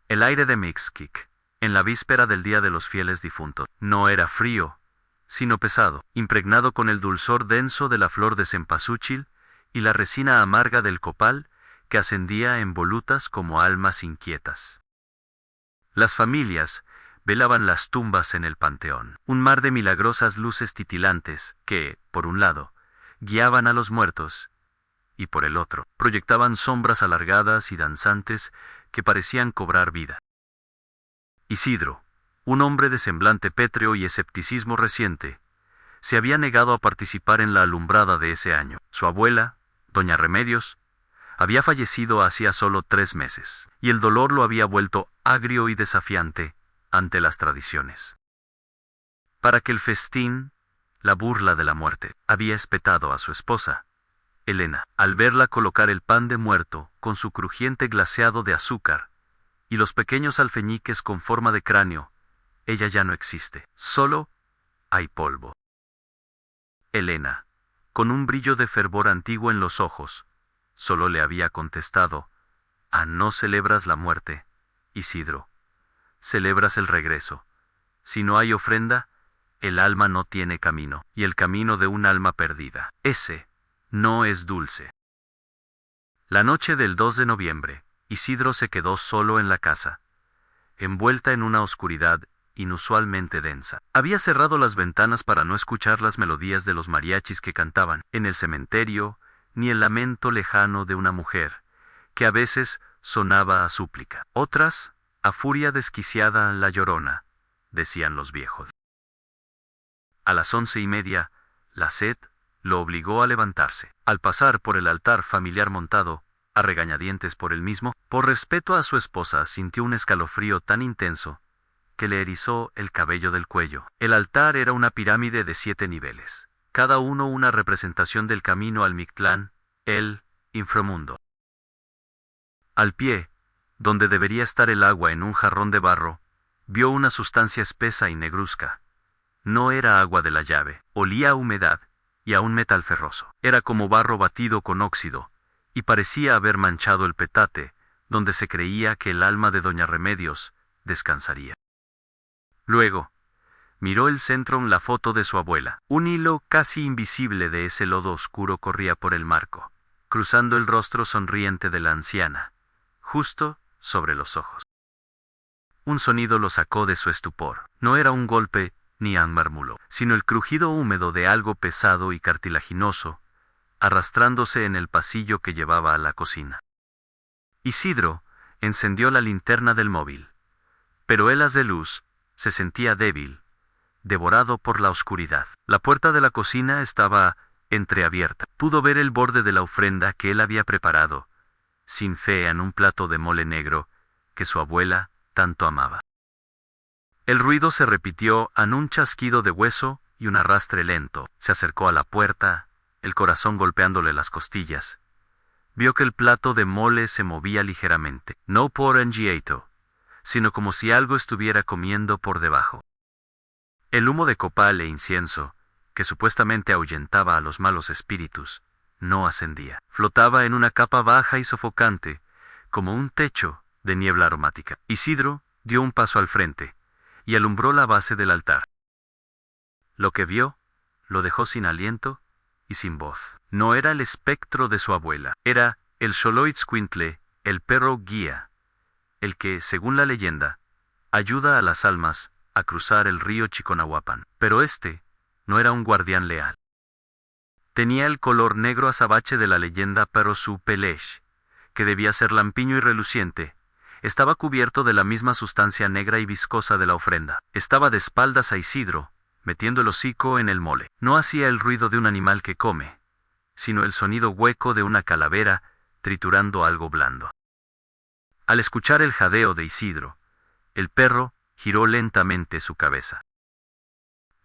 El aire de Mixquic, en la víspera del Día de los Fieles Difuntos, no era frío, sino pesado, impregnado con el dulzor denso de la flor de cempasúchil y la resina amarga del copal que ascendía en volutas como almas inquietas. Las familias velaban las tumbas en el panteón, un mar de milagrosas luces titilantes que, por un lado, guiaban a los muertos, y por el otro, proyectaban sombras alargadas y danzantes que parecían cobrar vida. Isidro, un hombre de semblante pétreo y escepticismo reciente, se había negado a participar en la alumbrada de ese año. Su abuela, doña Remedios, había fallecido hacía solo 3 meses, y el dolor lo había vuelto agrio y desafiante ante las tradiciones. Para que el festín, la burla de la muerte, había espetado a su esposa, Elena, al verla colocar el pan de muerto con su crujiente glaseado de azúcar y los pequeños alfeñiques con forma de cráneo. Ella ya no existe, solo hay polvo. Elena, con un brillo de fervor antiguo en los ojos, solo le había contestado: «Ah, no celebras la muerte, Isidro, celebras el regreso. Si no hay ofrenda, el alma no tiene camino, y el camino de un alma perdida, ese no es dulce». La noche del 2 de noviembre, Isidro se quedó solo en la casa, envuelta en una oscuridad inusualmente densa. Había cerrado las ventanas para no escuchar las melodías de los mariachis que cantaban en el cementerio, ni el lamento lejano de una mujer, que a veces sonaba a súplica, otras, a furia desquiciada la llorona, decían los viejos. A las 11:30, la sed lo obligó a levantarse. Al pasar por el altar familiar montado, a regañadientes por él mismo, por respeto a su esposa, sintió un escalofrío tan intenso que le erizó el cabello del cuello. El altar era una pirámide de 7 niveles, cada uno una representación del camino al Mictlán, el inframundo. Al pie, donde debería estar el agua en un jarrón de barro, vio una sustancia espesa y negruzca. No era agua de la llave, olía a humedad y a un metal ferroso. Era como barro batido con óxido, y parecía haber manchado el petate, donde se creía que el alma de doña Remedios descansaría. Luego, miró el centro en la foto de su abuela. Un hilo casi invisible de ese lodo oscuro corría por el marco, cruzando el rostro sonriente de la anciana, justo sobre los ojos. Un sonido lo sacó de su estupor. No era un golpe ni un murmullo, sino el crujido húmedo de algo pesado y cartilaginoso, arrastrándose en el pasillo que llevaba a la cocina. Isidro encendió la linterna del móvil, pero el haz de luz se sentía débil, devorado por la oscuridad. La puerta de la cocina estaba entreabierta. Pudo ver el borde de la ofrenda que él había preparado, sin fe, en un plato de mole negro que su abuela tanto amaba. El ruido se repitió en un chasquido de hueso y un arrastre lento. Se acercó a la puerta, el corazón golpeándole las costillas. Vio que el plato de mole se movía ligeramente, no por angieto, sino como si algo estuviera comiendo por debajo. El humo de copal e incienso, que supuestamente ahuyentaba a los malos espíritus, no ascendía. Flotaba en una capa baja y sofocante, como un techo de niebla aromática. Isidro dio un paso al frente y alumbró la base del altar. Lo que vio lo dejó sin aliento y sin voz. No era el espectro de su abuela, era el Xoloitzcuintle, el perro guía, el que, según la leyenda, ayuda a las almas a cruzar el río Chiconahuapan. Pero este no era un guardián leal. Tenía el color negro azabache de la leyenda, pero su pelech, que debía ser lampiño y reluciente, estaba cubierto de la misma sustancia negra y viscosa de la ofrenda. Estaba de espaldas a Isidro, metiendo el hocico en el mole. No hacía el ruido de un animal que come, sino el sonido hueco de una calavera triturando algo blando. Al escuchar el jadeo de Isidro, el perro giró lentamente su cabeza.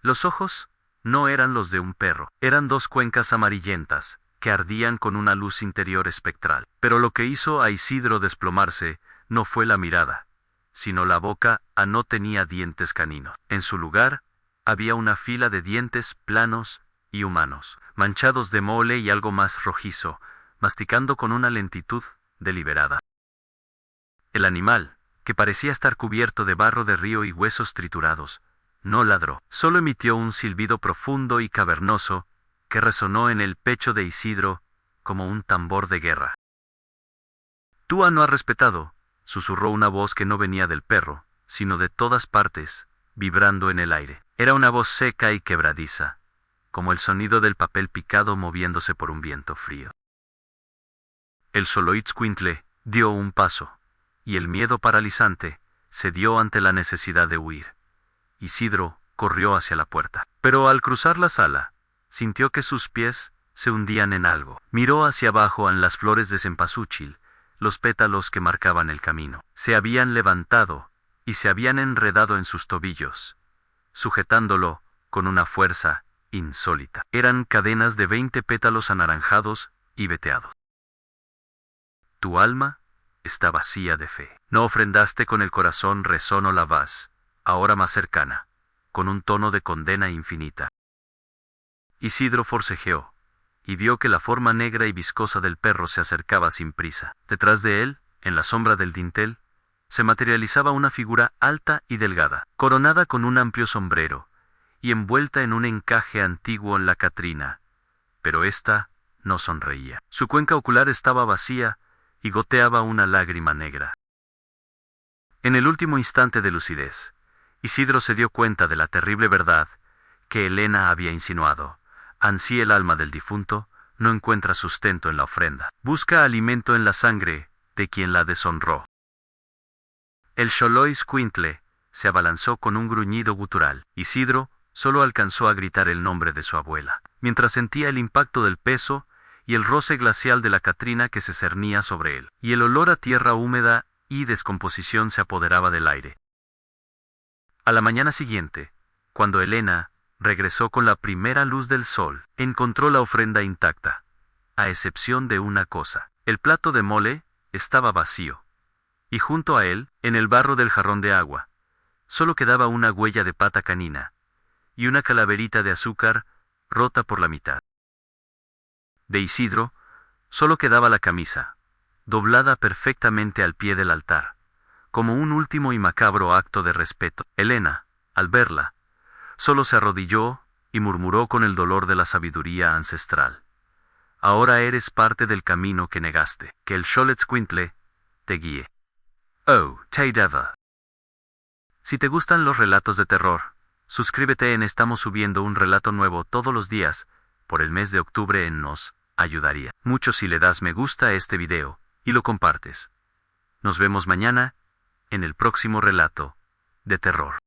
Los ojos no eran los de un perro, eran 2 cuencas amarillentas, que ardían con una luz interior espectral. Pero lo que hizo a Isidro desplomarse no fue la mirada, sino la boca. No tenía dientes caninos. En su lugar, había una fila de dientes planos y humanos, manchados de mole y algo más rojizo, masticando con una lentitud deliberada. El animal, que parecía estar cubierto de barro de río y huesos triturados, no ladró, solo emitió un silbido profundo y cavernoso, que resonó en el pecho de Isidro como un tambor de guerra. «Túa no ha respetado», susurró una voz que no venía del perro, sino de todas partes, vibrando en el aire. Era una voz seca y quebradiza, como el sonido del papel picado moviéndose por un viento frío. El Xoloitzcuintle dio un paso, y el miedo paralizante cedió ante la necesidad de huir. Isidro corrió hacia la puerta, pero al cruzar la sala, sintió que sus pies se hundían en algo. Miró hacia abajo en las flores de cempasúchil, los pétalos que marcaban el camino. Se habían levantado y se habían enredado en sus tobillos, sujetándolo con una fuerza insólita. Eran cadenas de 20 pétalos anaranjados y veteados. Tu alma está vacía de fe. No ofrendaste con el corazón, resonó la voz, ahora más cercana, con un tono de condena infinita. Isidro forcejeó, y vio que la forma negra y viscosa del perro se acercaba sin prisa. Detrás de él, en la sombra del dintel, se materializaba una figura alta y delgada, coronada con un amplio sombrero, y envuelta en un encaje antiguo en la Catrina, pero ésta no sonreía. Su cuenca ocular estaba vacía y goteaba una lágrima negra. En el último instante de lucidez, Isidro se dio cuenta de la terrible verdad que Helena había insinuado. Ansí el alma del difunto no encuentra sustento en la ofrenda. Busca alimento en la sangre de quien la deshonró. El Xoloitzcuintle se abalanzó con un gruñido gutural. Isidro solo alcanzó a gritar el nombre de su abuela, mientras sentía el impacto del peso y el roce glacial de la Catrina que se cernía sobre él, y el olor a tierra húmeda y descomposición se apoderaba del aire. A la mañana siguiente, cuando Helena regresó con la primera luz del sol, encontró la ofrenda intacta, a excepción de una cosa. El plato de mole estaba vacío, y junto a él, en el barro del jarrón de agua, solo quedaba una huella de pata canina, y una calaverita de azúcar rota por la mitad. De Isidro, solo quedaba la camisa, doblada perfectamente al pie del altar, como un último y macabro acto de respeto. Helena, al verla, solo se arrodilló y murmuró con el dolor de la sabiduría ancestral. Ahora eres parte del camino que negaste, que el Xoloitzcuintle te guíe. Oh, Taydeva. Si te gustan los relatos de terror, suscríbete en Estamos subiendo un relato nuevo todos los días, por el mes de octubre nos ayudaría mucho si le das me gusta a este video, y lo compartes. Nos vemos mañana, en el próximo relato de terror.